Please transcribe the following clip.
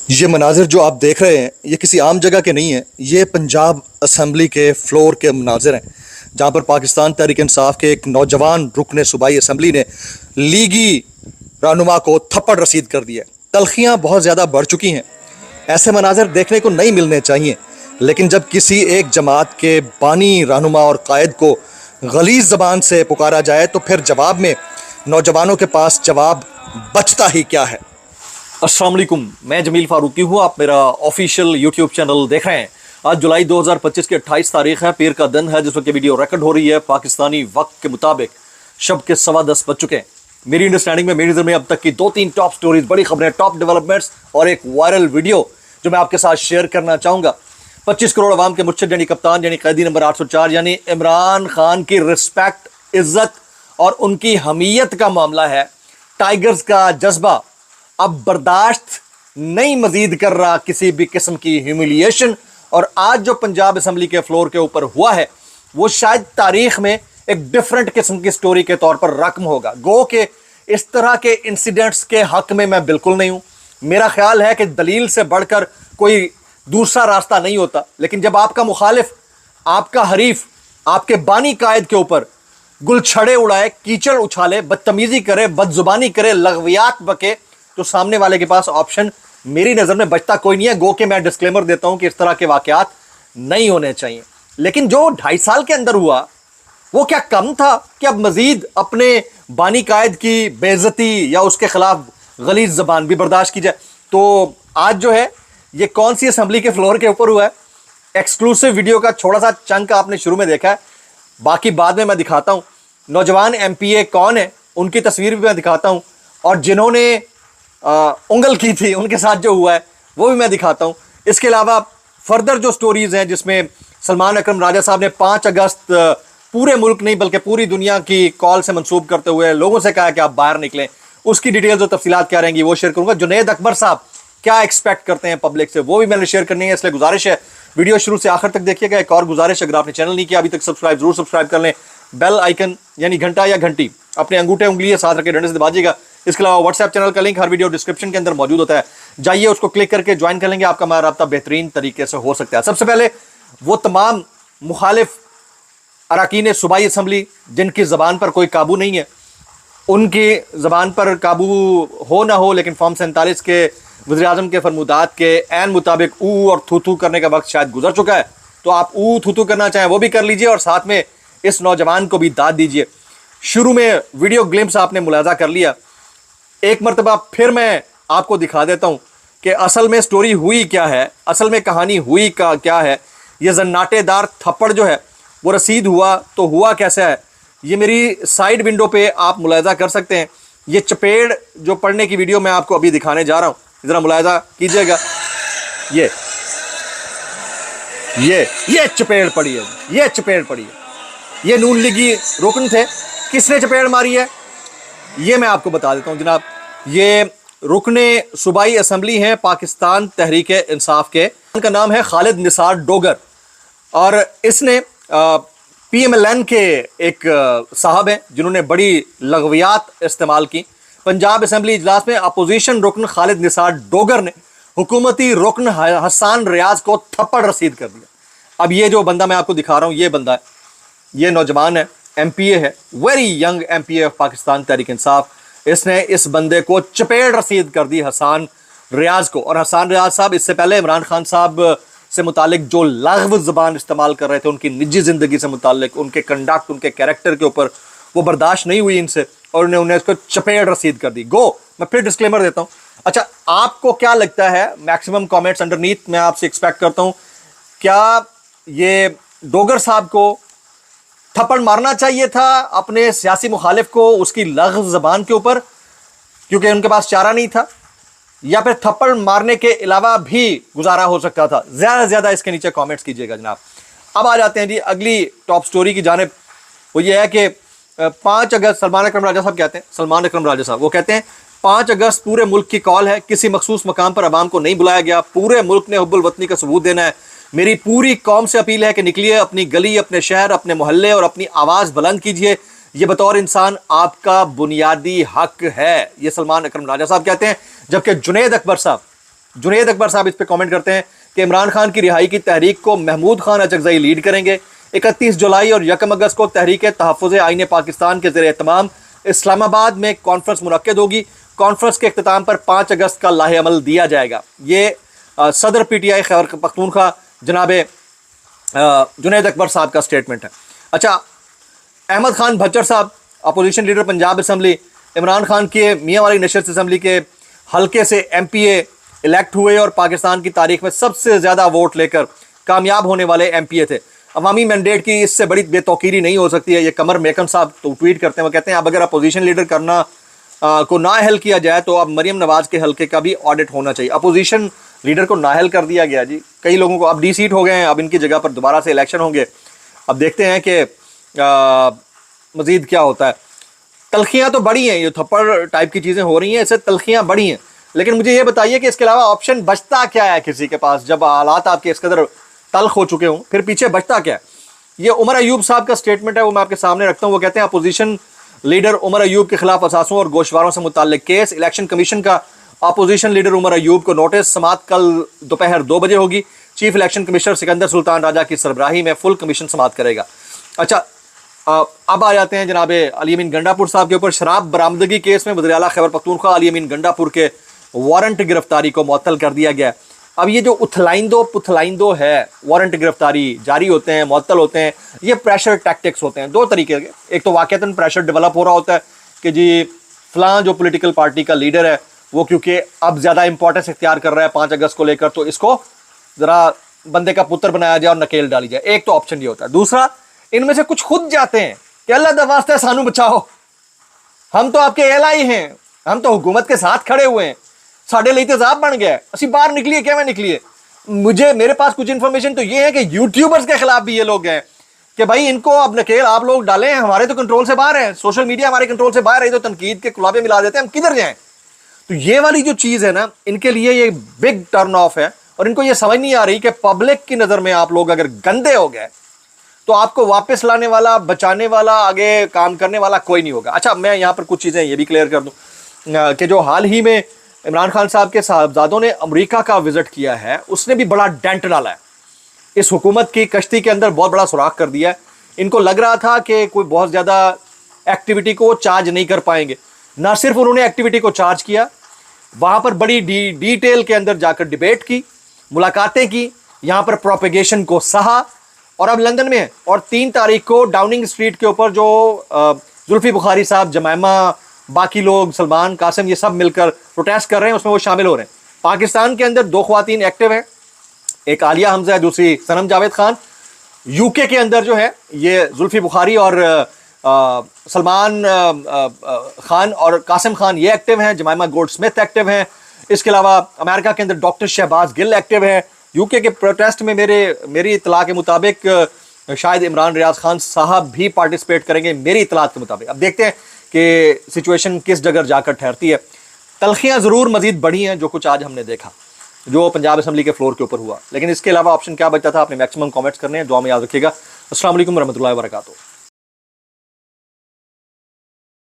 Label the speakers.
Speaker 1: ये मनाजिर जो आप देख रहे हैं ये किसी आम जगह के नहीं हैं। ये पंजाब असम्बली के फ्लोर के मनाजिर हैं जहाँ पर पाकिस्तान तहरीक इंसाफ के एक नौजवान रुकन सूबाई असम्बली ने लीगी रहनुमा को थप्पड़ रसीद कर दिया। तलखियाँ बहुत ज़्यादा बढ़ चुकी हैं। ऐसे मनाजिर देखने को नहीं मिलने चाहिए, लेकिन जब किसी एक जमात के बानी रहनुमा और कायद को गलीज़ ज़बान से पुकारा जाए तो फिर जवाब में नौजवानों के पास जवाब बचता ही क्या है।
Speaker 2: अस्सलाम वालेकुम, मैं जमील फारूकी हूँ। आप मेरा ऑफिशियल यूट्यूब चैनल देख रहे हैं। आज जुलाई 2025 की 28 तारीख है, पीर का दिन है, जिस वक्त वीडियो रिकॉर्ड हो रही है पाकिस्तानी वक्त के मुताबिक शब के 10:15 बज चुके हैं। मेरी अंडरस्टैंडिंग में, मेरी नज़र में अब तक की 2-3 टॉप स्टोरीज, बड़ी खबरें, टॉप डेवलपमेंट्स और एक वायरल वीडियो जो मैं आपके साथ शेयर करना चाहूँगा। 25 करोड़ अवाम के मुर्शिद यानी कप्तान यानी कैदी नंबर 804 यानी इमरान खान की रिस्पेक्ट, इज्जत और उनकी हमीयत का मामला है। टाइगर्स का जज्बा अब बर्दाश्त नहीं मजीद कर रहा किसी भी किस्म की ह्यूमिलिएशन। और आज जो पंजाब असम्बली के फ्लोर के ऊपर हुआ है वो शायद तारीख में एक डिफरेंट किस्म की स्टोरी के तौर पर रकम होगा। गो के इस तरह के इंसिडेंट्स के हक में मैं बिल्कुल नहीं हूं। मेरा ख्याल है कि दलील से बढ़कर कोई दूसरा रास्ता नहीं होता, लेकिन जब आपका मुखालिफ, आपका हरीफ, आपके बानी कायद के ऊपर गुलछड़े उड़ाए, कीचड़ उछाले, बदतमीजी करे, बदजुबानी करे, लग़वियात बके, तो सामने वाले के पास ऑप्शन मेरी नज़र में बचता कोई नहीं है। गो के मैं डिस्क्लेमर देता हूं कि इस तरह के वाकयात नहीं होने चाहिए, लेकिन जो 2.5 साल के अंदर हुआ वो क्या कम था कि अब मजीद अपने बानी कायद की बेइज्जती या उसके खिलाफ गलीज जबान भी बर्दाश्त की जाए। तो आज जो है ये कौन सी असम्बली के फ्लोर के ऊपर हुआ है, एक्सक्लूसिव वीडियो का छोटा सा चंक आपने शुरू में देखा है, बाकी बाद में मैं दिखाता हूं। नौजवान एमपीए कौन है उनकी तस्वीर भी मैं दिखाता हूं, और जिन्होंने उंगल की थी उनके साथ जो हुआ है वो भी मैं दिखाता हूं। इसके अलावा फर्दर जो स्टोरीज हैं जिसमें सलमान अकरम राजा साहब ने 5 अगस्त पूरे मुल्क नहीं बल्कि पूरी दुनिया की कॉल से मंसूब करते हुए लोगों से कहा कि आप बाहर निकलें, उसकी डिटेल्स और तफसीलात क्या रहेंगी वो शेयर करूंगा। जुनैद अकबर साहब क्या एक्सपेक्ट करते हैं पब्लिक से वो भी मैंने शेयर करनी है, इसलिए गुजारिश है वीडियो शुरू से आखिर तक देखिएगा। एक और गुजारिश, अगर आपने चैनल नहीं किया अभी तक सब्सक्राइब जरूर सब्सक्राइब कर लें। बेल आइकन यानी घंटा या घंटी अपने अंगूठे उंगली साथ रखे डंडे से दबाजिएगा। इसके अलावा व्हाट्सएप चैनल का लिंक हर वीडियो डिस्क्रिप्शन के अंदर मौजूद होता है, जाइए उसको क्लिक करके ज्वाइन कर लेंगे, आपका हमारा राब्ता बेहतरीन तरीके से हो सकता है। सबसे पहले वो तमाम मुखालिफ अरकान सूबाई असम्बली जिनकी ज़बान पर कोई काबू नहीं है, उनकी ज़बान पर काबू हो ना हो, लेकिन फॉर्म 47 के वज़ीर-ए-आज़म के फरमुदात के ऐन मुताबिक ऊ और थू थू करने का वक्त शायद गुजर चुका है। तो आप ऊ थू थू करना चाहें वो भी कर लीजिए और साथ में इस नौजवान को भी दाद दीजिए। शुरू में वीडियो ग्लिम्स आपने मुलाजा कर लिया, एक मरतबा फिर मैं आपको दिखा देता हूं कि असल में स्टोरी हुई क्या है, असल में कहानी हुई का क्या है। ये जन्नाटेदार थप्पड़ जो है वो रसीद हुआ तो हुआ कैसे है, ये मेरी साइड विंडो पे आप मुलाजा कर सकते हैं। ये चपेड़ जो पढ़ने की वीडियो मैं आपको अभी दिखाने जा रहा हूं, ज़रा मुलाजा कीजिएगा। ये चपेड़ पड़ी है, ये चपेड़ पड़ी है। ये नून लीगी रुकन थे, किसने चपेड़ मारी है ये मैं आपको बता देता हूं जनाब। ये रुकने सूबाई असम्बली हैं पाकिस्तान तहरीक इंसाफ के, उनका नाम है खालिद निसार डोगर, और इसने PMLN के एक साहब हैं जिन्होंने बड़ी लग़वियात इस्तेमाल की। पंजाब असम्बली इजलास में अपोजिशन रुकन खालिद निसार डोगर ने हुकूमती रुकन हसन रियाज को थप्पड़ रसीद कर दिया। अब ये जो बंदा मैं आपको दिखा रहा हूँ, ये बंदा है, ये नौजवान है, MPA है, very young MPA of Pakistan Tehreek Insaf. इसने इस बंदे को चपेड़ रसीद कर दी हसन रियाज को। और हसन रियाज साहब इससे पहले इमरान खान साहब से मुतालिक जो लग़्व ज़बान इस्तेमाल कर रहे थे, उनकी निजी ज़िंदगी से मुतालिक, उनके कंडक्ट, उनके कैरेक्टर के ऊपर वो बर्दाश्त नहीं हुई इनसे और उन्हें इसको चपेड़ रसीद कर दी। गो मैं फिर डिस्क्लेमर देता हूँ। अच्छा, आपको क्या लगता है, मैक्सिमम कॉमेंट्स अंडरनीथ मैं आपसे एक्सपेक्ट करता हूँ, क्या ये डोगर साहब को थप्पड़ मारना चाहिए था अपने सियासी मुखालिफ को उसकी लग़्व ज़बान के ऊपर क्योंकि उनके पास चारा नहीं था, या फिर थप्पड़ मारने के अलावा भी गुजारा हो सकता था? ज़्यादा से ज़्यादा इसके नीचे कमेंट्स कीजिएगा जनाब। अब आ जाते हैं जी अगली टॉप स्टोरी की जानिब। वो ये है कि 5 अगस्त सलमान अकरम राजा साहब कहते हैं, सलमान अकरम राजा साहब वो कहते हैं 5 अगस्त पूरे मुल्क की कॉल है, किसी मखसूस मकाम पर अवाम को नहीं बुलाया गया, पूरे मुल्क ने हुब्बुल वतनी का सबूत देना है। मेरी पूरी कौम से अपील है कि निकलिए, अपनी गली, अपने शहर, अपने मोहल्ले और अपनी आवाज़ बुलंद कीजिए। ये बतौर इंसान आपका बुनियादी हक है, ये सलमान अकरम राजा साहब कहते हैं। जबकि जुनैद अकबर साहब जुनेद अकबर साहब इस पे कमेंट करते हैं कि इमरान खान की रिहाई की तहरीक को महमूद खान अचकज़ई लीड करेंगे। 31 जुलाई और 1 अगस्त को तहरीक तहफ़्फ़ुज़ आईन पाकिस्तान के ज़ेर एहतमाम इस्लामाबाद में कॉन्फ्रेंस मुनक्किद होगी। कॉन्फ्रेंस के अख्ताम पर 5 अगस्त का लाहे अमल दिया जाएगा। ये सदर PTI खैबर पख्तूनख्वा जनाब जुनेद अकबर साहब का स्टेटमेंट है। अच्छा, अहमद खान भच्चर साहब opposition leader Punjab assembly, Imran Khan के मियाँ वाली नशस्त असम्बली के हल्के से MPA इलेक्ट हुए और पाकिस्तान की तारीख में सबसे ज़्यादा वोट लेकर कामयाब होने वाले MPA थे। अवामी मैंडेट की इससे बड़ी बेतौकीरी नहीं हो सकती है। ये कमर मेकन साहब तो ट्वीट करते हैं, वो कहते हैं अब अगर अपोजिशन लीडर करना को नाअहल किया जाए तो अब मरियम नवाज के हल्के का भी ऑडिट होना चाहिए। अपोजिशन लीडर को नाअहल कर दिया गया जी, कई लोगों को अब डीसीट हो गए हैं, अब इनकी जगह पर दोबारा से इलेक्शन होंगे। अब देखते हैं कि मज़ीद क्या होता है। तलखियाँ तो बड़ी हैं, ये थप्पड़ टाइप की चीज़ें हो रही हैं, इससे तलखियाँ बड़ी हैं, लेकिन मुझे ये बताइए कि इसके अलावा ऑप्शन बचता क्या है किसी के पास? जब हालात आपके इस कदर तल्ख हो चुके हों, फिर पीछे बचता क्या है? ये उमर अयूब साहब का स्टेटमेंट है, वो मैं आपके सामने रखता हूँ। वो कहते हैं अपोजिशन लीडर उमर अयूब के खिलाफ असासों और गोशवारों से मुताल्लिक केस, इलेक्शन कमीशन का अपोजिशन लीडर उमर अयूब को नोटिस, समाअत कल दोपहर 2 बजे होगी। Chief election commissioner Sikandar Sultan Raja की सरबराही में फुल कमीशन समाअत करेगा। अच्छा, अब आ जाते हैं जनाब अली अमीन गंडापुर साहब के ऊपर। शराब बरामदगी केस में वज़ीर आला खैबर पख्तूनख्वा अली अमीन गंडापुर के वारंट गिरफ्तारी को मुअत्तल कर दिया गया। अब ये जो उथलाइंदो पुथलाइंदो है, वारंट गिरफ्तारी जारी होते हैं, मुअत्तल होते हैं, ये प्रेशर टैक्टिक्स होते हैं। 2 तरीके के, एक तो वाक़तन प्रेशर डेवलप हो रहा होता है कि जी फ़लाँ जो पॉलिटिकल पार्टी का लीडर है वो क्योंकि अब ज़्यादा इंपॉर्टेंस इख्तियार कर रहा है 5 अगस्त को लेकर, तो इसको ज़रा बंदे का पुत्र बनाया जाए और नकेल डाली जाए। एक तो ऑप्शन ये होता है। दूसरा, इनमें से कुछ खुद जाते हैं कि अल्लाह दा वास्ते सानू बचाओ, हम तो आपके एलाई हैं, हम तो हुकूमत के साथ खड़े हुए हैं, साढ़े लिए तेजाब बन गया है, असी बाहर निकलिए क्या मैं निकलिए। मेरे पास कुछ इंफॉर्मेशन तो ये है कि यूट्यूबर्स के खिलाफ भी ये लोग हैं कि भाई इनको अब नकेल आप लोग डालें, हमारे तो कंट्रोल से बाहर है, सोशल मीडिया हमारे कंट्रोल से बाहर है, तो तनकीद के गुलाबे मिला देते हैं, हम किधर जाएं। तो ये वाली जो चीज़ है ना, इनके लिए ये बिग टर्न ऑफ है और इनको ये समझ नहीं आ रही कि पब्लिक की नज़र में आप लोग अगर गंदे हो गए तो आपको वापस लाने वाला, बचाने वाला, आगे काम करने वाला कोई नहीं होगा। अच्छा, मैं यहाँ पर कुछ चीज़ें ये भी क्लियर कर दूँ कि जो हाल ही में इमरान खान साहब के साहबजादों ने अमेरिका का विजिट किया है, उसने भी बड़ा डेंट डाला है इस हुकूमत की कश्ती के अंदर, बहुत बड़ा सुराख कर दिया है। इनको लग रहा था कि कोई बहुत ज़्यादा एक्टिविटी को चार्ज नहीं कर पाएंगे, ना सिर्फ उन्होंने एक्टिविटी को चार्ज किया, वहाँ पर बड़ी डिटेल के अंदर जाकर डिबेट की, मुलाकातें की, यहाँ पर प्रोपेगेशन को सहा और अब लंदन में है। और 3 तारीख को डाउनिंग स्ट्रीट के ऊपर जो जुल्फी बुखारी साहब, जमाइमा, बाकी लोग, सलमान, कासिम, ये सब मिलकर प्रोटेस्ट कर रहे हैं, उसमें वो शामिल हो रहे हैं। पाकिस्तान के अंदर 2 ख़वातीन एक्टिव हैं, एक आलिया हमजा है, दूसरी सनम जावेद खान। यूके के अंदर जो है ये जुल्फी बुखारी और सलमान खान और कासिम खान ये एक्टिव हैं, जमाइमा गोल्ड स्मिथ एक्टिव हैं। इसके अलावा अमेरिका के अंदर डॉक्टर शहबाज गिल एक्टिव है। यूके के प्रोटेस्ट में मेरी इतला के मुताबिक शायद इमरान रियाज खान साहब भी पार्टिसिपेट करेंगे, मेरी इतला के मुताबिक। अब देखते हैं कि सिचुएशन किस जगह जाकर ठहरती है। तलखियाँ ज़रूर मज़ीद बढ़ी हैं जो कुछ आज हमने देखा, जो पंजाब असम्बली के फ्लोर के ऊपर हुआ, लेकिन इसके अलावा ऑप्शन क्या बचा था? आपने मैक्सिमम कमेंट्स करने हैं। दुआ में याद रखिएगा। अस्सलाम वालेकुम रहमतुल्लाहि व बरकातुहू।